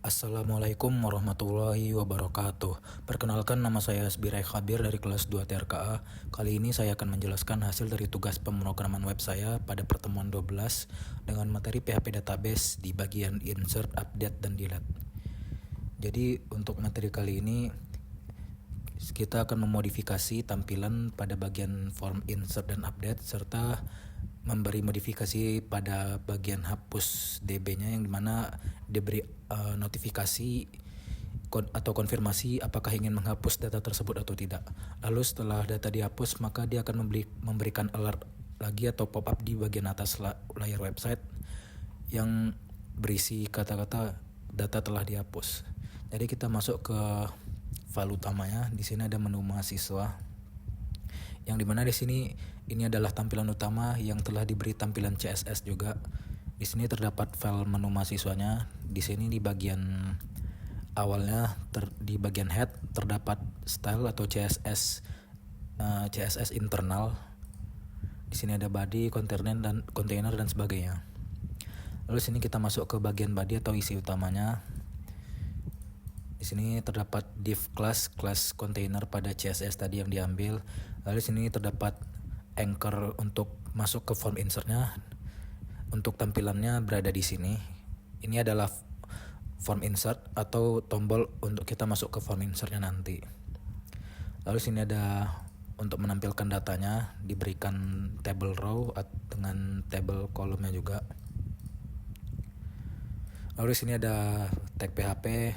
Assalamualaikum warahmatullahi wabarakatuh. Perkenalkan, nama saya Asbirai Khabir dari kelas 2 TRKA. Kali ini saya akan menjelaskan hasil dari tugas pemrograman web saya pada pertemuan 12 dengan materi PHP database di bagian insert, update, dan delete. Jadi untuk materi kali ini kita akan memodifikasi tampilan pada bagian form insert dan update serta memberi modifikasi pada bagian hapus DB-nya, yang dimana diberi notifikasi atau konfirmasi apakah ingin menghapus data tersebut atau tidak. Lalu setelah data dihapus, maka dia akan memberikan alert lagi atau pop-up di bagian atas layar website yang berisi kata-kata data telah dihapus. Jadi kita masuk ke file utamanya. Di sini ada menu mahasiswa, yang dimana di sini ini adalah tampilan utama yang telah diberi tampilan CSS juga. Di sini terdapat file menu mahasiswanya. Di sini di bagian awalnya di bagian head terdapat style atau CSS internal. Di sini ada body, container dan sebagainya. Lalu sini kita masuk ke bagian body atau isi utamanya. Di sini terdapat div class container pada CSS tadi yang diambil. Lalu sini terdapat anchor untuk masuk ke form insertnya. Untuk tampilannya berada di sini. Ini adalah form insert atau tombol untuk kita masuk ke form insertnya nanti. Lalu sini ada untuk menampilkan datanya, diberikan table row dengan table kolomnya juga. Lalu di sini ada tag PHP.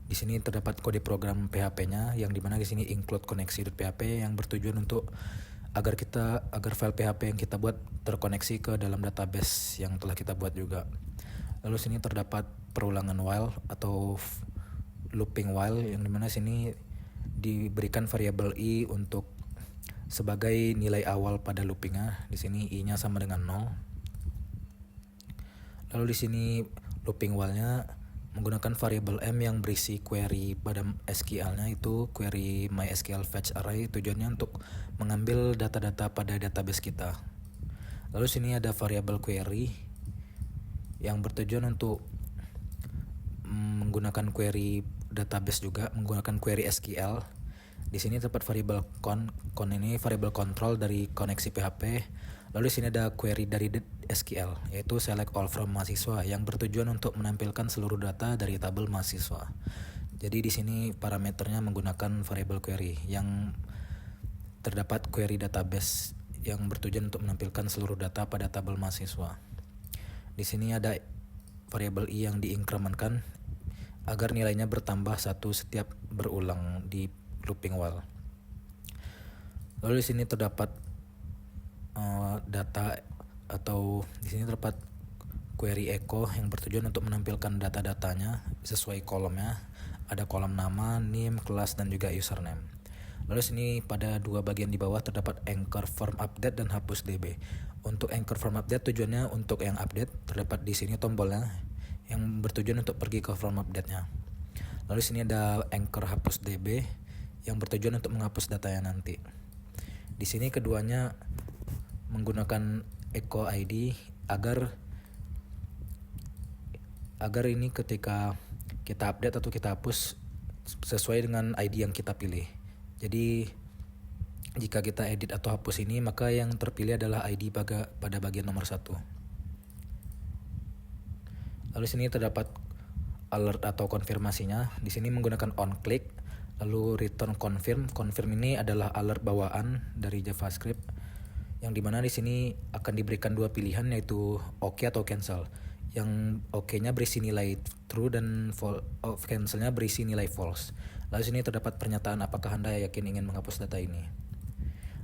Di sini terdapat kode program PHP-nya, yang dimana di sini include koneksi.php yang bertujuan untuk agar file PHP yang kita buat terkoneksi ke dalam database yang telah kita buat juga. Lalu sini terdapat perulangan while atau looping while, yang dimana sini diberikan variabel i untuk sebagai nilai awal pada loopingnya. Di sini i-nya sama dengan 0. Lalu di sini looping while-nya menggunakan variabel m yang berisi query pada SQL-nya, itu query MySQL fetch array, tujuannya untuk mengambil data-data pada database kita. Lalu sini ada variabel query yang bertujuan untuk menggunakan query database juga, menggunakan query SQL. Di sini terdapat variabel con ini variabel control dari koneksi PHP. Lalu di sini ada query dari SQL, yaitu select all from mahasiswa, yang bertujuan untuk menampilkan seluruh data dari tabel mahasiswa. Jadi di sini parameternya menggunakan variabel query, yang terdapat query database yang bertujuan untuk menampilkan seluruh data pada tabel mahasiswa. Di sini ada variabel i yang diinkrementkan agar nilainya bertambah 1 setiap berulang di looping while. Lalu di sini terdapat data atau di sini terdapat query echo yang bertujuan untuk menampilkan data-datanya sesuai kolomnya. Ada kolom nama, name, kelas, dan juga username. Lalu sini pada dua bagian di bawah terdapat anchor form update dan hapus DB. Untuk anchor form update tujuannya untuk yang update, terdapat di sini tombolnya yang bertujuan untuk pergi ke form update-nya. Lalu sini ada anchor hapus DB yang bertujuan untuk menghapus datanya nanti. Di sini keduanya menggunakan echo ID agar ini ketika kita update atau kita hapus sesuai dengan ID yang kita pilih. Jadi jika kita edit atau hapus ini, maka yang terpilih adalah ID pada bagian nomor 1. Lalu sini terdapat alert atau konfirmasinya. Di sini menggunakan on click, lalu return confirm. Confirm ini adalah alert bawaan dari JavaScript, yang dimana di sini akan diberikan dua pilihan, yaitu OK atau cancel. Yang OK-nya berisi nilai true dan cancel-nya berisi nilai false. Lalu sini terdapat pernyataan apakah Anda yakin ingin menghapus data ini.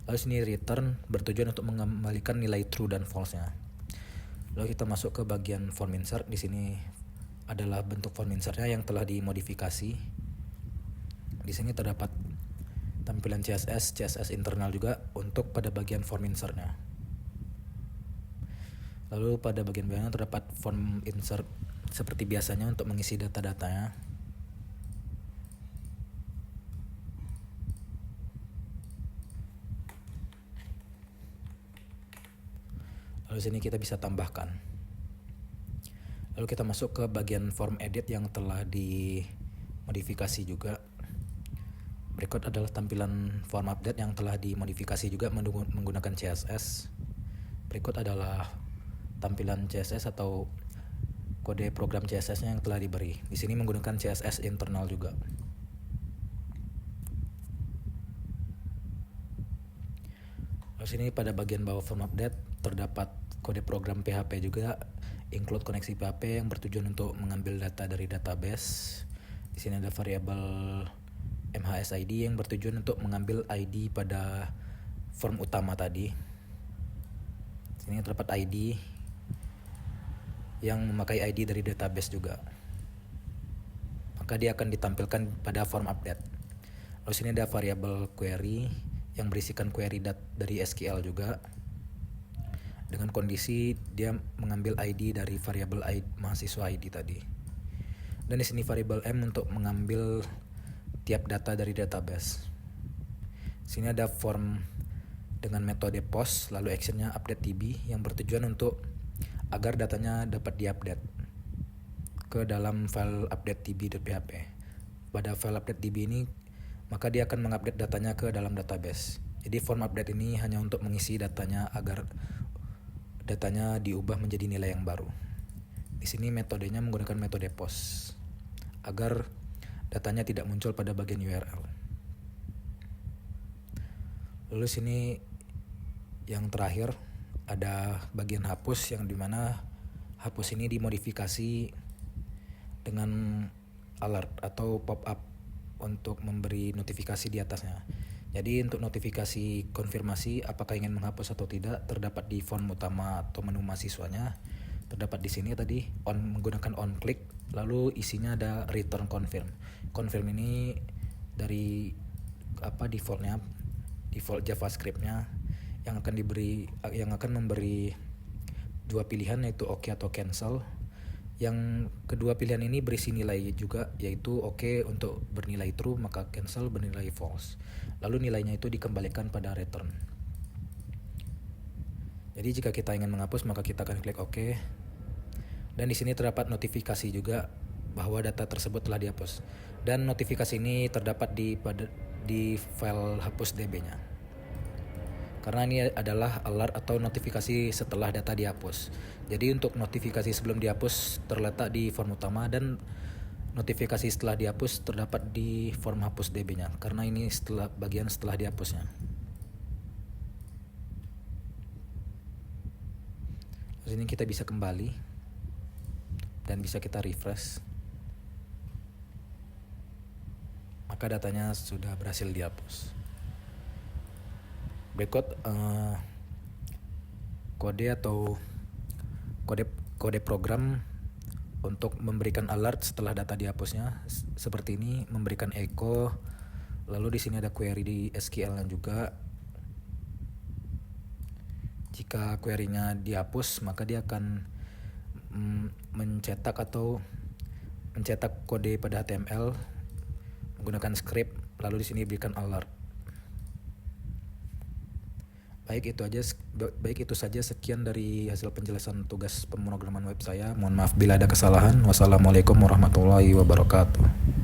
Lalu sini return bertujuan untuk mengembalikan nilai true dan false-nya. Lalu kita masuk ke bagian form insert. Di sini adalah bentuk form insert-nya yang telah dimodifikasi. Di sini terdapat tampilan CSS internal juga untuk pada bagian form insert-nya. Lalu pada bagian bawahnya terdapat form insert seperti biasanya untuk mengisi data-datanya. Lalu sini kita bisa tambahkan. Lalu kita masuk ke bagian form edit yang telah dimodifikasi juga. Berikut adalah tampilan form update yang telah dimodifikasi juga menggunakan CSS. Berikut adalah tampilan CSS atau kode program CSS-nya yang telah diberi. Di sini menggunakan CSS internal juga. Lalu sini pada bagian bawah form update terdapat kode program PHP juga, include koneksi PHP yang bertujuan untuk mengambil data dari database. Di sini ada variabel MHSID yang bertujuan untuk mengambil ID pada form utama tadi. Di sini terdapat ID yang memakai ID dari database juga. Maka dia akan ditampilkan pada form update. Lalu sini ada variabel query yang berisikan query dari SQL juga. Dengan kondisi dia mengambil ID dari variabel mahasiswa ID tadi. Dan di sini variabel M untuk mengambil tiap data dari database. Sini ada form dengan metode post, lalu actionnya update DB yang bertujuan untuk agar datanya dapat diupdate ke dalam file update db.php. Pada file update db ini maka dia akan mengupdate datanya ke dalam database. Jadi form update ini hanya untuk mengisi datanya agar datanya diubah menjadi nilai yang baru. Di sini metodenya menggunakan metode post agar datanya tidak muncul pada bagian URL. Lalu sini yang terakhir ada bagian hapus yang dimana hapus ini dimodifikasi dengan alert atau pop-up untuk memberi notifikasi di atasnya. Jadi untuk notifikasi konfirmasi apakah ingin menghapus atau tidak terdapat di form utama atau menu mahasiswanya. Terdapat di sini tadi menggunakan on click, lalu isinya ada return confirm. Confirm ini dari default JavaScript-nya yang akan memberi dua pilihan, yaitu OK atau cancel. Yang kedua pilihan ini berisi nilai juga, yaitu OK untuk bernilai true, maka cancel bernilai false. Lalu nilainya itu dikembalikan pada return. Jadi jika kita ingin menghapus maka kita akan klik OK. Dan di sini terdapat notifikasi juga bahwa data tersebut telah dihapus. Dan notifikasi ini terdapat di file hapus db-nya. Karena ini adalah alert atau notifikasi setelah data dihapus. Jadi untuk notifikasi sebelum dihapus terletak di form utama, dan notifikasi setelah dihapus terdapat di form hapus db-nya. Karena ini bagian setelah dihapusnya. Terus ini kita bisa kembali dan bisa kita refresh. Maka datanya sudah berhasil dihapus. Berikut kode program untuk memberikan alert setelah data dihapusnya seperti ini, memberikan echo. Lalu di sini ada query di SQL-nya juga. Jika query-nya dihapus maka dia akan mencetak kode pada HTML menggunakan script, lalu di sini berikan alert. Baik itu saja sekian dari hasil penjelasan tugas pemrograman web saya. Mohon maaf bila ada kesalahan. Wassalamualaikum warahmatullahi wabarakatuh.